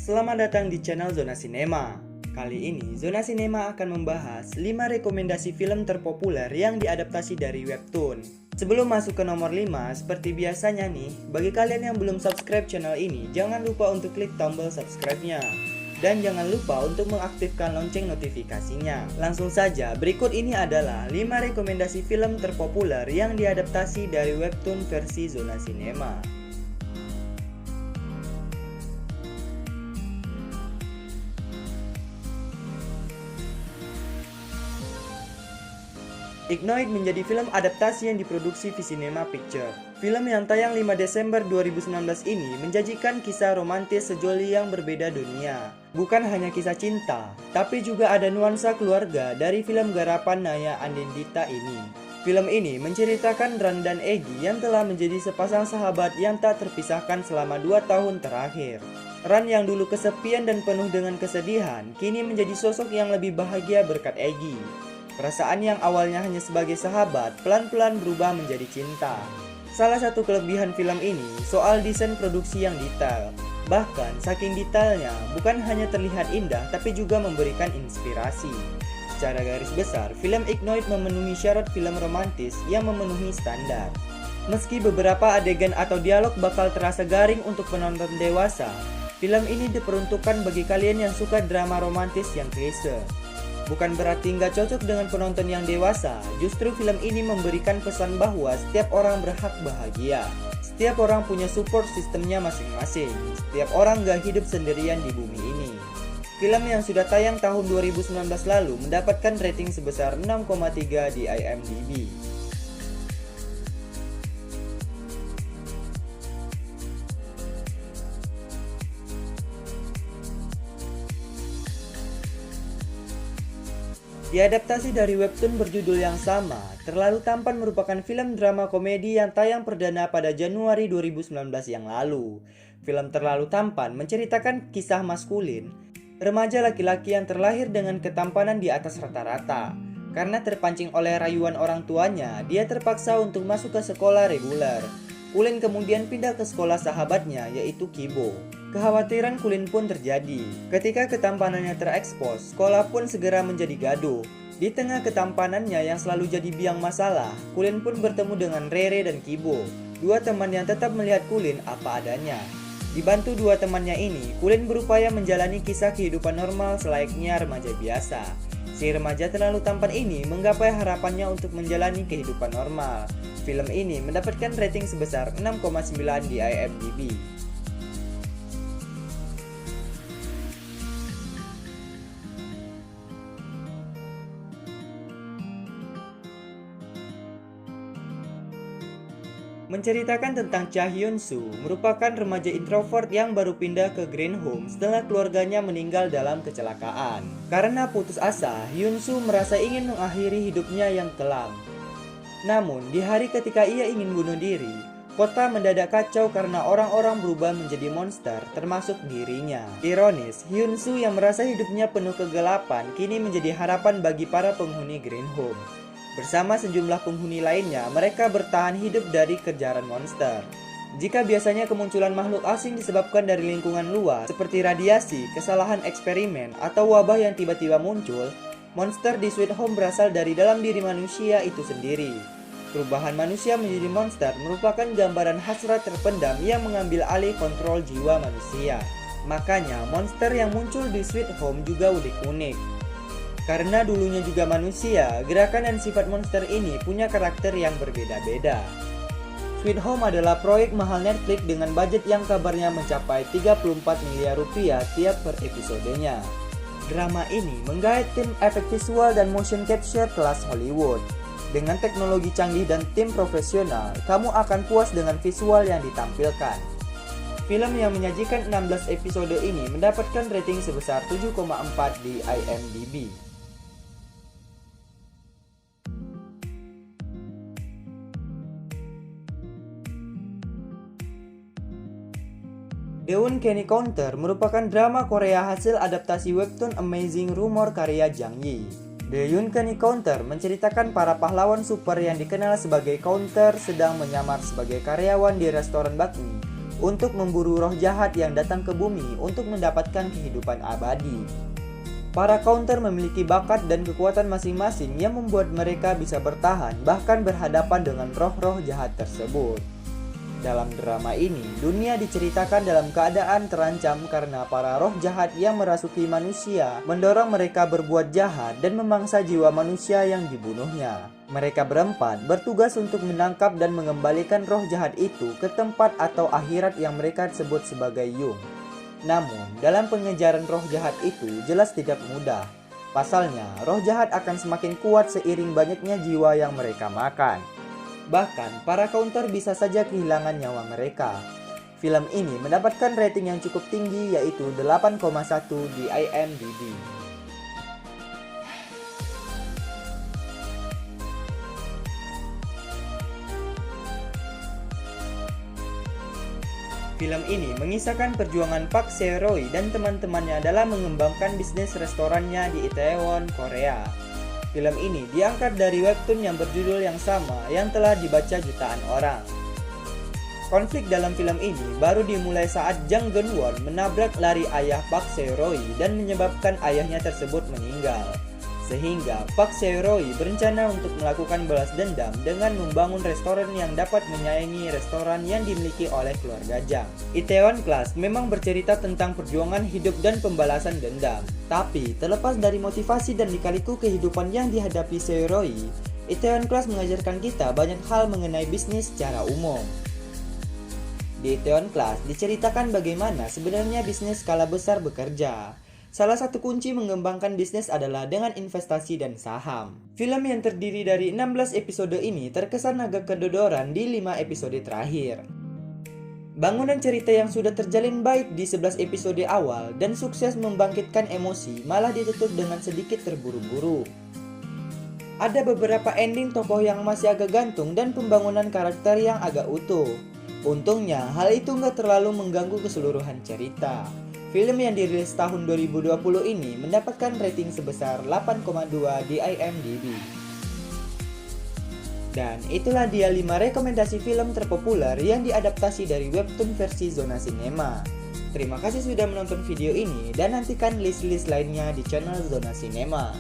Selamat datang di channel Zona Sinema. Kali ini Zona Sinema akan membahas 5 rekomendasi film terpopuler yang diadaptasi dari webtoon. Sebelum masuk ke nomor 5, seperti biasanya nih, bagi kalian yang belum subscribe channel ini, jangan lupa untuk klik tombol subscribe-nya. Dan jangan lupa untuk mengaktifkan lonceng notifikasinya. Langsung saja, berikut ini adalah 5 rekomendasi film terpopuler yang diadaptasi dari webtoon versi Zona Sinema. Ignoit menjadi film adaptasi yang diproduksi Visinema Picture. Film yang tayang 5 Desember 2019 ini menjanjikan kisah romantis sejoli yang berbeda dunia. Bukan hanya kisah cinta, tapi juga ada nuansa keluarga dari film garapan Naya Anindita ini. Film ini menceritakan Ran dan Egi yang telah menjadi sepasang sahabat yang tak terpisahkan selama 2 tahun terakhir. Ran yang dulu kesepian dan penuh dengan kesedihan, kini menjadi sosok yang lebih bahagia berkat Egi. Perasaan yang awalnya hanya sebagai sahabat, pelan-pelan berubah menjadi cinta. Salah satu kelebihan film ini, soal desain produksi yang detail. Bahkan, saking detailnya, bukan hanya terlihat indah, tapi juga memberikan inspirasi. Secara garis besar, film Ignoit memenuhi syarat film romantis yang memenuhi standar. Meski beberapa adegan atau dialog bakal terasa garing untuk penonton dewasa, film ini diperuntukkan bagi kalian yang suka drama romantis yang klise. Bukan berarti nggak cocok dengan penonton yang dewasa, justru film ini memberikan pesan bahwa setiap orang berhak bahagia. Setiap orang punya support sistemnya masing-masing. Setiap orang nggak hidup sendirian di bumi ini. Film yang sudah tayang tahun 2019 lalu mendapatkan rating sebesar 6,3 di IMDb. Diadaptasi dari webtoon berjudul yang sama, Terlalu Tampan merupakan film drama komedi yang tayang perdana pada Januari 2019 yang lalu. Film Terlalu Tampan menceritakan kisah maskulin, remaja laki-laki yang terlahir dengan ketampanan di atas rata-rata. Karena terpancing oleh rayuan orang tuanya, dia terpaksa untuk masuk ke sekolah reguler. Kulin kemudian pindah ke sekolah sahabatnya, yaitu Kibo. Kekhawatiran Kulin pun terjadi. Ketika ketampanannya terekspos, sekolah pun segera menjadi gaduh. Di tengah ketampanannya yang selalu jadi biang masalah, Kulin pun bertemu dengan Rere dan Kibo, dua teman yang tetap melihat Kulin apa adanya. Dibantu dua temannya ini, Kulin berupaya menjalani kisah kehidupan normal selayaknya remaja biasa. Si remaja terlalu tampan ini menggapai harapannya untuk menjalani kehidupan normal. Film ini mendapatkan rating sebesar 6,9 di IMDb. Menceritakan tentang Cha Hyun Soo, merupakan remaja introvert yang baru pindah ke Green Home setelah keluarganya meninggal dalam kecelakaan. Karena putus asa, Hyun Soo merasa ingin mengakhiri hidupnya yang kelam. Namun, di hari ketika ia ingin bunuh diri, kota mendadak kacau karena orang-orang berubah menjadi monster, termasuk dirinya. Ironis, Hyun Soo yang merasa hidupnya penuh kegelapan, kini menjadi harapan bagi para penghuni Green Home. Bersama sejumlah penghuni lainnya, mereka bertahan hidup dari kejaran monster. Jika biasanya kemunculan makhluk asing disebabkan dari lingkungan luar, seperti radiasi, kesalahan eksperimen, atau wabah yang tiba-tiba muncul, monster di Sweet Home berasal dari dalam diri manusia itu sendiri. Perubahan manusia menjadi monster merupakan gambaran hasrat terpendam yang mengambil alih kontrol jiwa manusia. Makanya, monster yang muncul di Sweet Home juga unik-unik. Karena dulunya juga manusia, gerakan dan sifat monster ini punya karakter yang berbeda-beda. Sweet Home adalah proyek mahal Netflix dengan budget yang kabarnya mencapai 34 miliar rupiah tiap per episodenya. Drama ini menggait tim efek visual dan motion capture kelas Hollywood. Dengan teknologi canggih dan tim profesional, kamu akan puas dengan visual yang ditampilkan. Film yang menyajikan 16 episode ini mendapatkan rating sebesar 7,4 di IMDb. Daewon Kenny Counter merupakan drama Korea hasil adaptasi webtoon Amazing Rumor karya Jang Yi. Daewon Kenny Counter menceritakan para pahlawan super yang dikenal sebagai Counter sedang menyamar sebagai karyawan di restoran bakmi untuk memburu roh jahat yang datang ke bumi untuk mendapatkan kehidupan abadi. Para counter memiliki bakat dan kekuatan masing-masing yang membuat mereka bisa bertahan bahkan berhadapan dengan roh-roh jahat tersebut. Dalam drama ini, dunia diceritakan dalam keadaan terancam karena para roh jahat yang merasuki manusia mendorong mereka berbuat jahat dan memangsa jiwa manusia yang dibunuhnya. Mereka berempat bertugas untuk menangkap dan mengembalikan roh jahat itu ke tempat atau akhirat yang mereka sebut sebagai Yung. Namun, dalam pengejaran roh jahat itu jelas tidak mudah. Pasalnya, roh jahat akan semakin kuat seiring banyaknya jiwa yang mereka makan. Bahkan, para counter bisa saja kehilangan nyawa mereka. Film ini mendapatkan rating yang cukup tinggi yaitu 8,1 di IMDb. Film ini mengisahkan perjuangan Park Se-roy dan teman-temannya dalam mengembangkan bisnis restorannya di Itaewon, Korea. Film ini diangkat dari webtoon yang berjudul yang sama yang telah dibaca jutaan orang. Konflik dalam film ini baru dimulai saat Jang Geun-won menabrak lari ayah Park Se-roy dan menyebabkan ayahnya tersebut meninggal. Sehingga Park Se-roy berencana untuk melakukan balas dendam dengan membangun restoran yang dapat menyaingi restoran yang dimiliki oleh keluarga Jang. Itaewon Class memang bercerita tentang perjuangan hidup dan pembalasan dendam. Tapi terlepas dari motivasi dan lika-liku kehidupan yang dihadapi Se-roy, Itaewon Class mengajarkan kita banyak hal mengenai bisnis secara umum. Di Itaewon Class diceritakan bagaimana sebenarnya bisnis skala besar bekerja. Salah satu kunci mengembangkan bisnis adalah dengan investasi dan saham. Film yang terdiri dari 16 episode ini terkesan agak kedodoran di 5 episode terakhir. Bangunan cerita yang sudah terjalin baik di 11 episode awal dan sukses membangkitkan emosi malah ditutup dengan sedikit terburu-buru. Ada beberapa ending tokoh yang masih agak gantung dan pembangunan karakter yang agak utuh. Untungnya hal itu nggak terlalu mengganggu keseluruhan cerita. Film yang dirilis tahun 2020 ini mendapatkan rating sebesar 8,2 di IMDb. Dan itulah dia 5 rekomendasi film terpopuler yang diadaptasi dari webtoon versi Zona Cinema. Terima kasih sudah menonton video ini dan nantikan list-list lainnya di channel Zona Cinema.